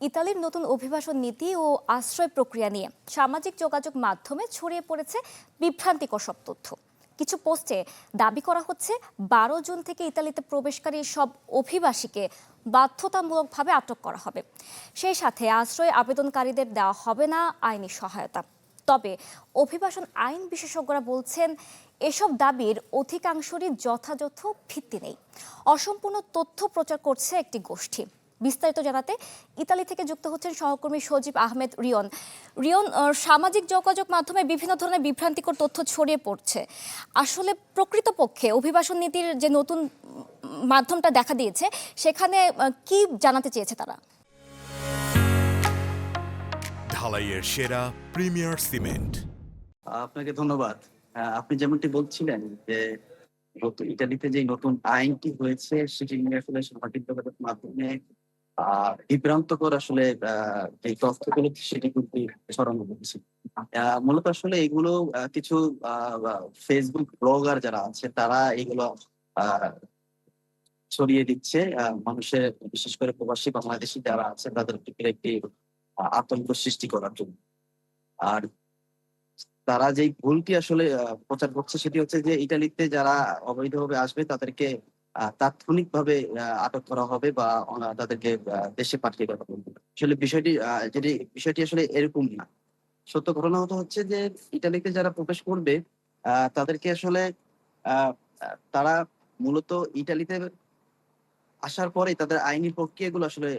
ইতালির নতুন অভিবাসন নীতি ও আশ্রয় প্রক্রিয়া নিয়ে সামাজিক যোগাযোগ মাধ্যমে ছড়িয়ে পড়েছে বিভ্রান্তিকর সব তথ্য। কিছু পোস্টে দাবি করা হচ্ছে 12 জুন থেকে ইতালিতে প্রবেশকারী সব অভিবাসীকে বাধ্যতামূলকভাবে আটক করা হবে। সেই সাথে আশ্রয় আবেদনকারীদের দেওয়া হবে না আইনি সহায়তা। তবে অভিবাসন আইন বিশেষজ্ঞরা বলছেন এসব দাবির অধিকাংশেরই যথাযথ ভিত্তি নেই। অসম্পূর্ণ তথ্য প্রচার করছে একটি গোষ্ঠী। বিস্তারিত জানাতে ইতালি থেকে যুক্ত হচ্ছেন সহকর্মী সজীব আহমেদ রিয়ন। রিয়ন, সামাজিক যোগাযোগ মাধ্যমে বিভিন্ন ধরনের বিভ্রান্তিকর তথ্য ছড়িয়ে পড়ছে। আসলে প্রকৃতপক্ষে অভিবাসন নীতির যে নতুন মাধ্যমটা দেখা দিয়েছে সেখানে কি জানাতে চেয়েছে তারা? ঢালাইয়ের সেরা প্রিমিয়ার সিমেন্ট। আপনাকে ধন্যবাদ। আপনি যেমনটি বলছিলেন যে ইতালিতে যে নতুন আইনটি হয়েছে সেটি নিয়ে আসলে সামাজিক যোগাযোগ মাধ্যমে বিভ্রান্তকর আসলে এই তথ্যগুলো সেটি কিন্তু ছড়ানো হচ্ছে। মূলত আসলে এগুলো কিছু ফেসবুক ব্লগার যারা আছে তারা এগুলো ছড়িয়ে দিচ্ছে মানুষের, বিশেষ করে প্রবাসী বাংলাদেশী যারা আছে তাদের ক্ষেত্রে একটি আতঙ্ক সৃষ্টি করার জন্য। আর তারা যেই ভুলটি আসলে প্রচার করছে সেটি হচ্ছে যে ইতালিতে যারা অবৈধভাবে আসবে তাদেরকে তাৎক্ষণিকভাবে আটক করা হবে বা তাদেরকে দেশে পাঠিয়ে দেওয়া হবে। আসলে বিষয়টি আসলে এরকম না। সত্য ঘটনা হচ্ছে যে ইতালিতে যারা প্রবেশ করবে তাদেরকে আসলে আহ তারা মূলত ইতালিতে আসার পরেই তাদের আইনি প্রক্রিয়াগুলো আসলে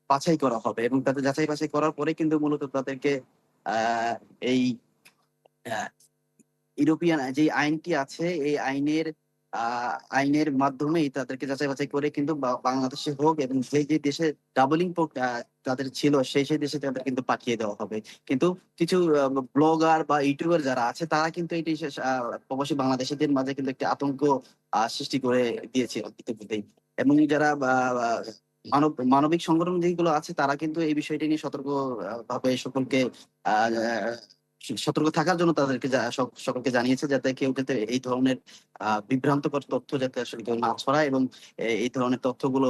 বাছাই করা হবে এবং তাদের যাচাই বাছাই করার পরে কিন্তু মূলত তাদেরকে এই আহ, ইউরোপিয়ান যে আইনটি আছে এই আইনের মাধ্যমেই তাদেরকে যাচাই বাছাই করে কিন্তু বাংলাদেশে হোক এবং যে দেশে ডাবলিং তাদের ছিল সেই দেশে তাদের কিন্তু পাঠিয়ে দেওয়া হবে। কিন্তু কিছু ব্লগার বা ইউটিউবার যারা আছে তারা কিন্তু এটি প্রবাসী বাংলাদেশিদের মাঝে কিন্তু একটি আতঙ্ক সৃষ্টি করে দিয়েছে ইতিমধ্যেই। এবং যারা মানবিক সংগঠন যেগুলো আছে তারা কিন্তু এই বিষয়টি নিয়ে সতর্ক ভাবে সকলকে আহ সতর্ক থাকার জন্য তাদেরকে সকলকে জানিয়েছে যাতে কেউ যাতে এই ধরনের বিভ্রান্তকর তথ্য যাতে আসলে কেউ না ছড়ায় এবং এই ধরনের তথ্যগুলো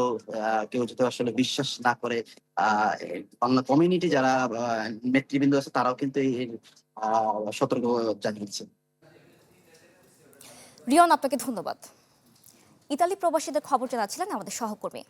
কেউ যাতে আসলে বিশ্বাস না করে। বাংলা কমিউনিটি যারা নেতৃবৃন্দ আছে তারাও কিন্তু এই সতর্ক জানিয়েছে। রিয়ন, আপনাকে ধন্যবাদ। ইতালি প্রবাসীদের খবর জানাচ্ছিলেন আমাদের সহকর্মী।